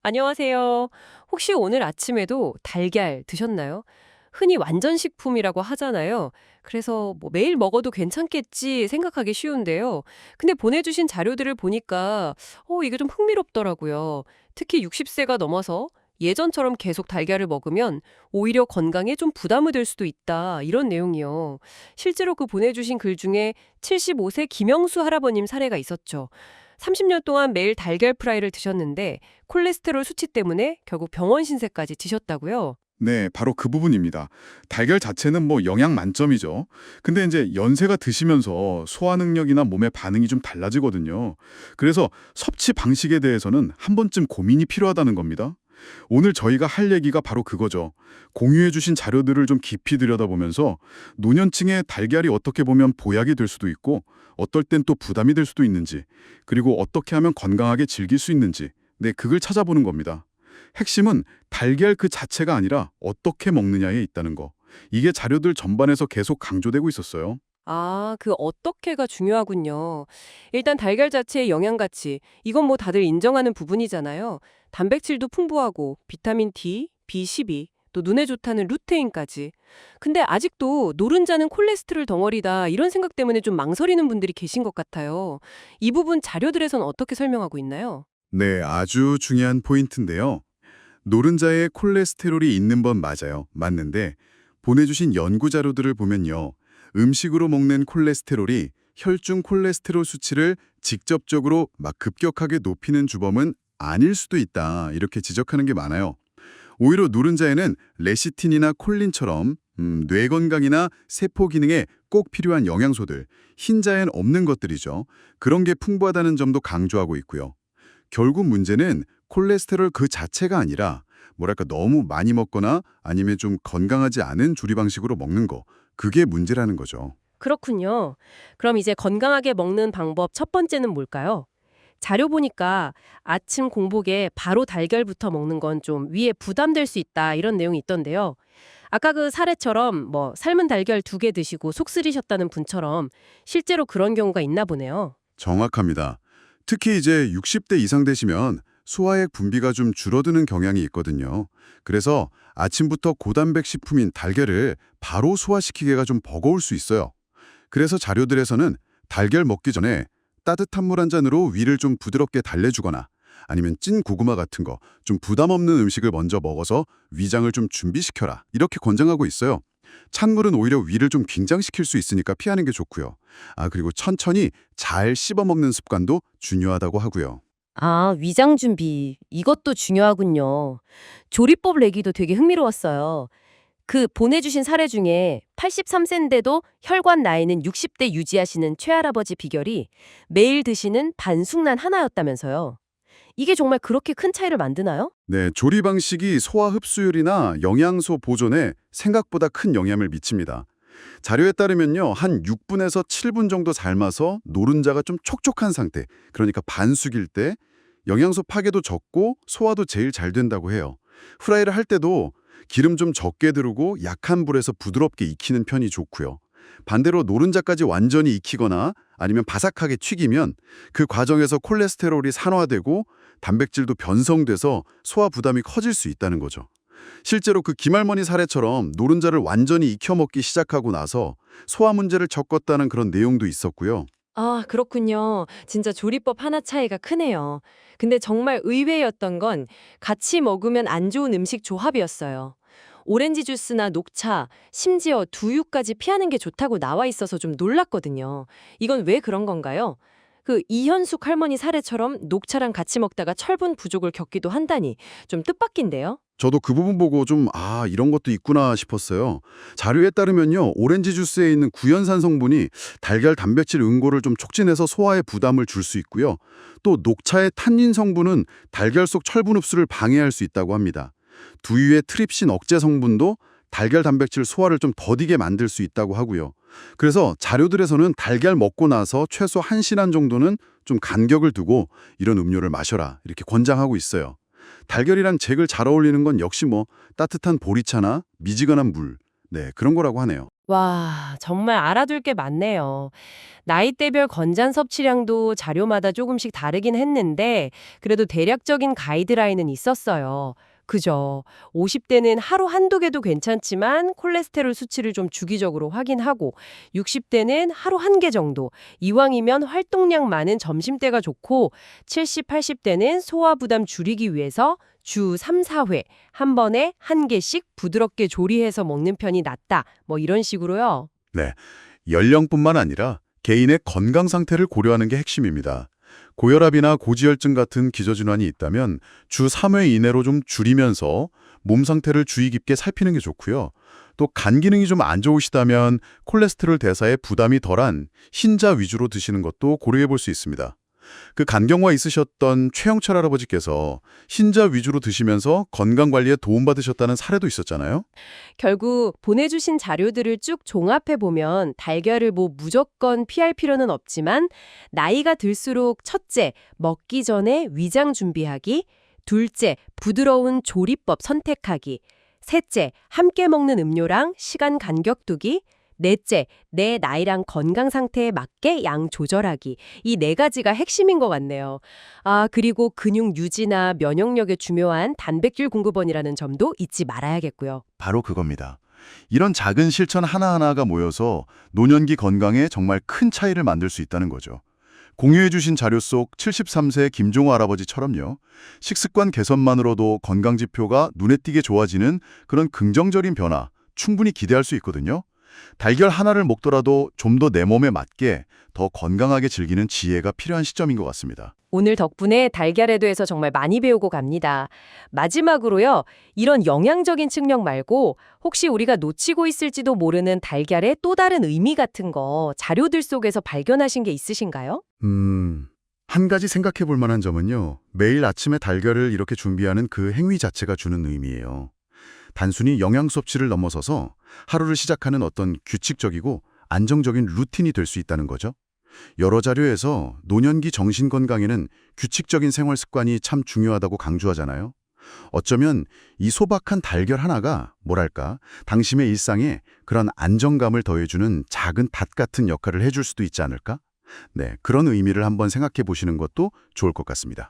안녕하세요. 혹시 오늘 아침에도 달걀 드셨나요? 흔히 완전식품이라고 하잖아요. 그래서 뭐 매일 먹어도 괜찮겠지 생각하기 쉬운데요. 근데 보내주신 자료들을 보니까 이게 좀 흥미롭더라고요. 특히 60세가 넘어서 예전처럼 계속 달걀을 먹으면 오히려 건강에 좀 부담이 될 수도 있다. 이런 내용이요. 실제로 그 보내주신 글 중에 75세 김영수 할아버님 사례가 있었죠. 30년 동안 매일 달걀 프라이를 드셨는데 콜레스테롤 수치 때문에 결국 병원 신세까지 지셨다고요? 네, 바로 그 부분입니다. 달걀 자체는 뭐 영양 만점이죠. 근데 이제 연세가 드시면서 소화 능력이나 몸의 반응이 좀 달라지거든요. 그래서 섭취 방식에 대해서는 한 번쯤 고민이 필요하다는 겁니다. 오늘 저희가 할 얘기가 바로 그거죠. 공유해 주신 자료들을 좀 깊이 들여다보면서 노년층의 달걀이 어떻게 보면 보약이 될 수도 있고 어떨 땐 또 부담이 될 수도 있는지, 그리고 어떻게 하면 건강하게 즐길 수 있는지, 네, 그걸 찾아보는 겁니다. 핵심은 달걀 그 자체가 아니라 어떻게 먹느냐에 있다는 거. 이게 자료들 전반에서 계속 강조되고 있었어요. 아, 그 어떻게가 중요하군요. 일단 달걀 자체의 영양 가치, 이건 뭐 다들 인정하는 부분이잖아요. 단백질도 풍부하고 비타민 D, B12, 또 눈에 좋다는 루테인까지. 근데 아직도 노른자는 콜레스테롤 덩어리다 이런 생각 때문에 좀 망설이는 분들이 계신 것 같아요. 이 부분 자료들에선 어떻게 설명하고 있나요? 네, 아주 중요한 포인트인데요. 노른자에 콜레스테롤이 있는 건 맞아요. 맞는데 보내주신 연구 자료들을 보면요. 음식으로 먹는 콜레스테롤이 혈중 콜레스테롤 수치를 직접적으로 막 급격하게 높이는 주범은 아닐 수도 있다. 이렇게 지적하는 게 많아요. 오히려 노른자에는 레시틴이나 콜린처럼 뇌 건강이나 세포 기능에 꼭 필요한 영양소들, 흰자엔 없는 것들이죠. 그런 게 풍부하다는 점도 강조하고 있고요. 결국 문제는 콜레스테롤 그 자체가 아니라 뭐랄까 너무 많이 먹거나 아니면 좀 건강하지 않은 조리 방식으로 먹는 거, 그게 문제라는 거죠. 그렇군요. 그럼 이제 건강하게 먹는 방법 첫 번째는 뭘까요? 자료 보니까 아침 공복에 바로 달걀부터 먹는 건 좀 위에 부담될 수 있다 이런 내용이 있던데요. 아까 그 사례처럼 뭐 삶은 달걀 2개 드시고 속 쓰리셨다는 분처럼 실제로 그런 경우가 있나 보네요. 정확합니다. 특히 이제 60대 이상 되시면 소화액 분비가 좀 줄어드는 경향이 있거든요. 그래서 아침부터 고단백 식품인 달걀을 바로 소화시키기가 좀 버거울 수 있어요. 그래서 자료들에서는 달걀 먹기 전에 따뜻한 물 한 잔으로 위를 좀 부드럽게 달래주거나 아니면 찐 고구마 같은 거 좀 부담 없는 음식을 먼저 먹어서 위장을 좀 준비시켜라 이렇게 권장하고 있어요. 찬물은 오히려 위를 좀 긴장시킬 수 있으니까 피하는 게 좋고요. 그리고 천천히 잘 씹어 먹는 습관도 중요하다고 하고요. 아, 위장 준비. 이것도 중요하군요. 조리법 내기도 되게 흥미로웠어요. 그 보내주신 사례 중에 83세인데도 혈관 나이는 60대 유지하시는 최할아버지 비결이 매일 드시는 반숙란 하나였다면서요. 이게 정말 그렇게 큰 차이를 만드나요? 네, 조리 방식이 소화 흡수율이나 영양소 보존에 생각보다 큰 영향을 미칩니다. 자료에 따르면요, 한 6분에서 7분 정도 삶아서 노른자가 좀 촉촉한 상태, 그러니까 반숙일 때 영양소 파괴도 적고 소화도 제일 잘 된다고 해요. 후라이를 할 때도 기름 좀 적게 두르고 약한 불에서 부드럽게 익히는 편이 좋고요. 반대로 노른자까지 완전히 익히거나 아니면 바삭하게 튀기면 그 과정에서 콜레스테롤이 산화되고 단백질도 변성돼서 소화 부담이 커질 수 있다는 거죠. 실제로 그 김할머니 사례처럼 노른자를 완전히 익혀 먹기 시작하고 나서 소화 문제를 겪었다는 그런 내용도 있었고요. 아, 그렇군요. 진짜 조리법 하나 차이가 크네요. 근데 정말 의외였던 건 같이 먹으면 안 좋은 음식 조합이었어요. 오렌지 주스나 녹차, 심지어 두유까지 피하는 게 좋다고 나와 있어서 좀 놀랐거든요. 이건 왜 그런 건가요? 그 이현숙 할머니 사례처럼 녹차랑 같이 먹다가 철분 부족을 겪기도 한다니 좀 뜻밖인데요? 저도 그 부분 보고 좀, 이런 것도 있구나 싶었어요. 자료에 따르면요, 오렌지 주스에 있는 구연산 성분이 달걀 단백질 응고를 좀 촉진해서 소화에 부담을 줄 수 있고요. 또 녹차의 탄닌 성분은 달걀 속 철분 흡수를 방해할 수 있다고 합니다. 두유의 트립신 억제 성분도 달걀 단백질 소화를 좀 더디게 만들 수 있다고 하고요. 그래서 자료들에서는 달걀 먹고 나서 최소 1시간 정도는 좀 간격을 두고 이런 음료를 마셔라 이렇게 권장하고 있어요. 달걀이랑 잭을 잘 어울리는 건 역시 뭐 따뜻한 보리차나 미지근한 물, 네, 그런 거라고 하네요. 와, 정말 알아둘 게 많네요. 나이대별 건잔 섭취량도 자료마다 조금씩 다르긴 했는데 그래도 대략적인 가이드라인은 있었어요. 그죠. 50대는 하루 한두 개도 괜찮지만 콜레스테롤 수치를 좀 주기적으로 확인하고 60대는 하루 한 개 정도, 이왕이면 활동량 많은 점심때가 좋고 70, 80대는 소화 부담 줄이기 위해서 주 3, 4회 한 번에 한 개씩 부드럽게 조리해서 먹는 편이 낫다. 뭐 이런 식으로요. 네, 연령뿐만 아니라 개인의 건강 상태를 고려하는 게 핵심입니다. 고혈압이나 고지혈증 같은 기저질환이 있다면 주 3회 이내로 좀 줄이면서 몸 상태를 주의 깊게 살피는 게 좋고요. 또 간 기능이 좀 안 좋으시다면 콜레스테롤 대사에 부담이 덜한 흰자 위주로 드시는 것도 고려해 볼 수 있습니다. 그 간경화 있으셨던 최영철 할아버지께서 흰자 위주로 드시면서 건강 관리에 도움받으셨다는 사례도 있었잖아요. 결국 보내주신 자료들을 쭉 종합해보면 달걀을 뭐 무조건 피할 필요는 없지만 나이가 들수록 첫째, 먹기 전에 위장 준비하기, 둘째, 부드러운 조리법 선택하기, 셋째, 함께 먹는 음료랑 시간 간격 두기, 넷째, 내 나이랑 건강 상태에 맞게 양 조절하기. 이 네 가지가 핵심인 것 같네요. 아, 그리고 근육 유지나 면역력에 중요한 단백질 공급원이라는 점도 잊지 말아야겠고요. 바로 그겁니다. 이런 작은 실천 하나하나가 모여서 노년기 건강에 정말 큰 차이를 만들 수 있다는 거죠. 공유해 주신 자료 속 73세 김종호 할아버지처럼요. 식습관 개선만으로도 건강 지표가 눈에 띄게 좋아지는 그런 긍정적인 변화 충분히 기대할 수 있거든요. 달걀 하나를 먹더라도 좀 더 내 몸에 맞게 더 건강하게 즐기는 지혜가 필요한 시점인 것 같습니다. 오늘 덕분에 달걀에 대해서 정말 많이 배우고 갑니다. 마지막으로요, 이런 영양적인 측면 말고 혹시 우리가 놓치고 있을지도 모르는 달걀의 또 다른 의미 같은 거 자료들 속에서 발견하신 게 있으신가요? 한 가지 생각해 볼 만한 점은요. 매일 아침에 달걀을 이렇게 준비하는 그 행위 자체가 주는 의미예요. 단순히 영양 섭취를 넘어서서 하루를 시작하는 어떤 규칙적이고 안정적인 루틴이 될 수 있다는 거죠. 여러 자료에서 노년기 정신 건강에는 규칙적인 생활 습관이 참 중요하다고 강조하잖아요. 어쩌면 이 소박한 달걀 하나가 뭐랄까 당신의 일상에 그런 안정감을 더해주는 작은 닷 같은 역할을 해줄 수도 있지 않을까? 네, 그런 의미를 한번 생각해 보시는 것도 좋을 것 같습니다.